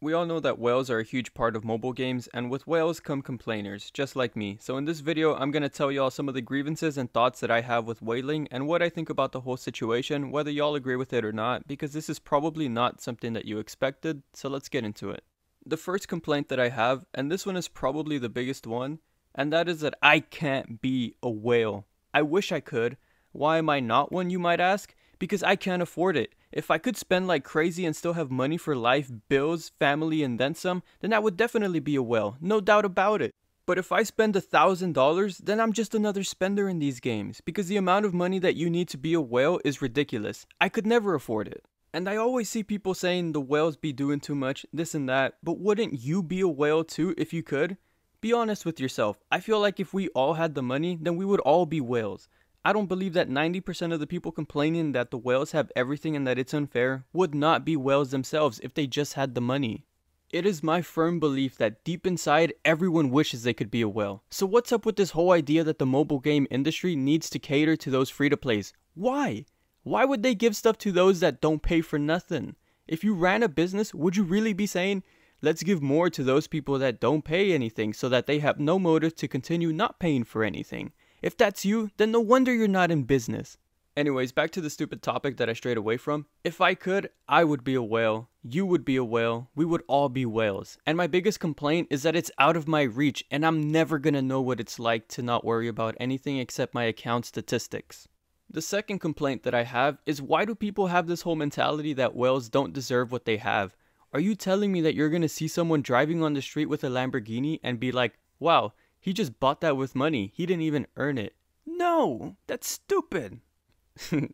We all know that whales are a huge part of mobile games, and with whales come complainers, just like me. So in this video, I'm going to tell y'all some of the grievances and thoughts that I have with whaling and what I think about the whole situation, whether y'all agree with it or not, because this is probably not something that you expected, so let's get into it. The first complaint that I have, and this one is probably the biggest one, and that is that I can't be a whale. I wish I could. Why am I not one, you might ask? Because I can't afford it. If I could spend like crazy and still have money for life, bills, family, and then some, then I would definitely be a whale, no doubt about it. But if I spend $1,000, then I'm just another spender in these games, because the amount of money that you need to be a whale is ridiculous. I could never afford it. And I always see people saying the whales be doing too much, this and that, but wouldn't you be a whale too if you could? Be honest with yourself. I feel like if we all had the money, then we would all be whales. I don't believe that 90% of the people complaining that the whales have everything and that it's unfair would not be whales themselves if they just had the money. It is my firm belief that deep inside, everyone wishes they could be a whale. So what's up with this whole idea that the mobile game industry needs to cater to those free-to-plays? Why? Why would they give stuff to those that don't pay for nothing? If you ran a business, would you really be saying, let's give more to those people that don't pay anything so that they have no motive to continue not paying for anything? If that's you, then no wonder you're not in business. Anyways, back to the stupid topic that I strayed away from. If I could, I would be a whale. You would be a whale. We would all be whales. And my biggest complaint is that it's out of my reach and I'm never gonna know what it's like to not worry about anything except my account statistics. The second complaint that I have is, why do people have this whole mentality that whales don't deserve what they have? Are you telling me that you're gonna see someone driving on the street with a Lamborghini and be like, wow, he just bought that with money, he didn't even earn it? No, that's stupid.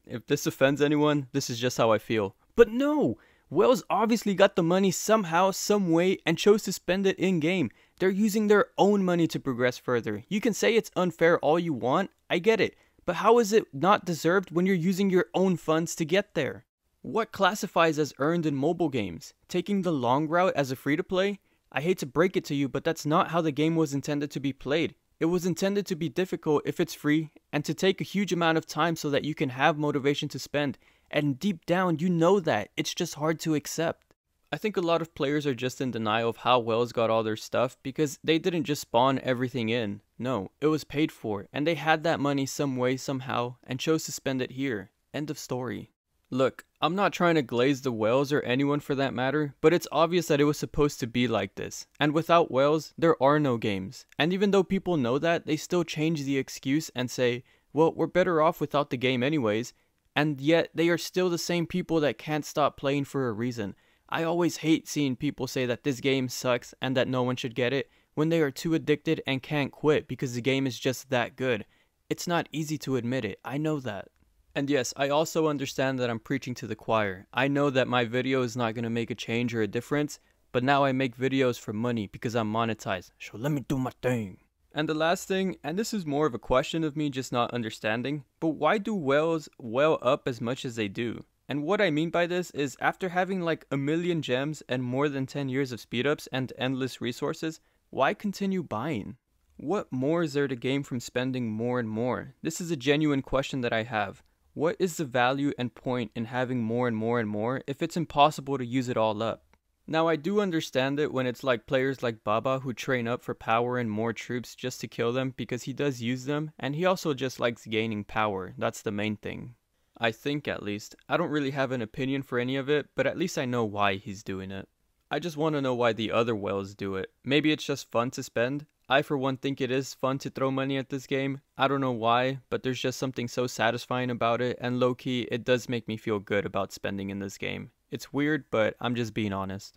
If this offends anyone, this is just how I feel. But no, whales obviously got the money somehow, some way, and chose to spend it in-game. They're using their own money to progress further. You can say it's unfair all you want, I get it. But how is it not deserved when you're using your own funds to get there? What classifies as earned in mobile games? Taking the long route as a free-to-play? I hate to break it to you, but that's not how the game was intended to be played. It was intended to be difficult if it's free, and to take a huge amount of time so that you can have motivation to spend. And deep down, you know that. It's just hard to accept. I think a lot of players are just in denial of how whales got all their stuff because they didn't just spawn everything in. No, it was paid for, and they had that money some way, somehow, and chose to spend it here. End of story. Look, I'm not trying to glaze the whales or anyone for that matter, but it's obvious that it was supposed to be like this. And without whales, there are no games. And even though people know that, they still change the excuse and say, well, we're better off without the game anyways. And yet, they are still the same people that can't stop playing for a reason. I always hate seeing people say that this game sucks and that no one should get it when they are too addicted and can't quit because the game is just that good. It's not easy to admit it, I know that. And yes, I also understand that I'm preaching to the choir. I know that my video is not going to make a change or a difference, but now I make videos for money because I'm monetized. So let me do my thing. And the last thing, and this is more of a question of me just not understanding, but why do whales whale up as much as they do? And what I mean by this is, after having like 1,000,000 gems and more than 10 years of speedups and endless resources, why continue buying? What more is there to gain from spending more and more? This is a genuine question that I have. What is the value and point in having more and more and more if it's impossible to use it all up? Now I do understand it when it's like players like Baba who train up for power and more troops just to kill them because he does use them, and he also just likes gaining power. That's the main thing. I think, at least. I don't really have an opinion for any of it, but at least I know why he's doing it. I just want to know why the other whales do it. Maybe it's just fun to spend. I for one think it is fun to throw money at this game. I don't know why, but there's just something so satisfying about it, and low-key, it does make me feel good about spending in this game. It's weird, but I'm just being honest.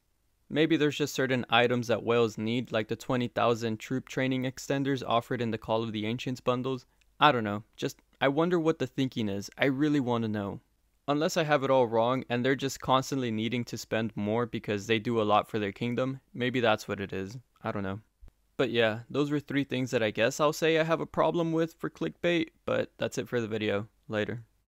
Maybe there's just certain items that whales need, like the 20,000 troop training extenders offered in the Call of the Ancients bundles. I don't know, I wonder what the thinking is. I really want to know. Unless I have it all wrong and they're just constantly needing to spend more because they do a lot for their kingdom, maybe that's what it is. I don't know. But yeah, those were 3 things that I guess I'll say I have a problem with for clickbait, but that's it for the video. Later.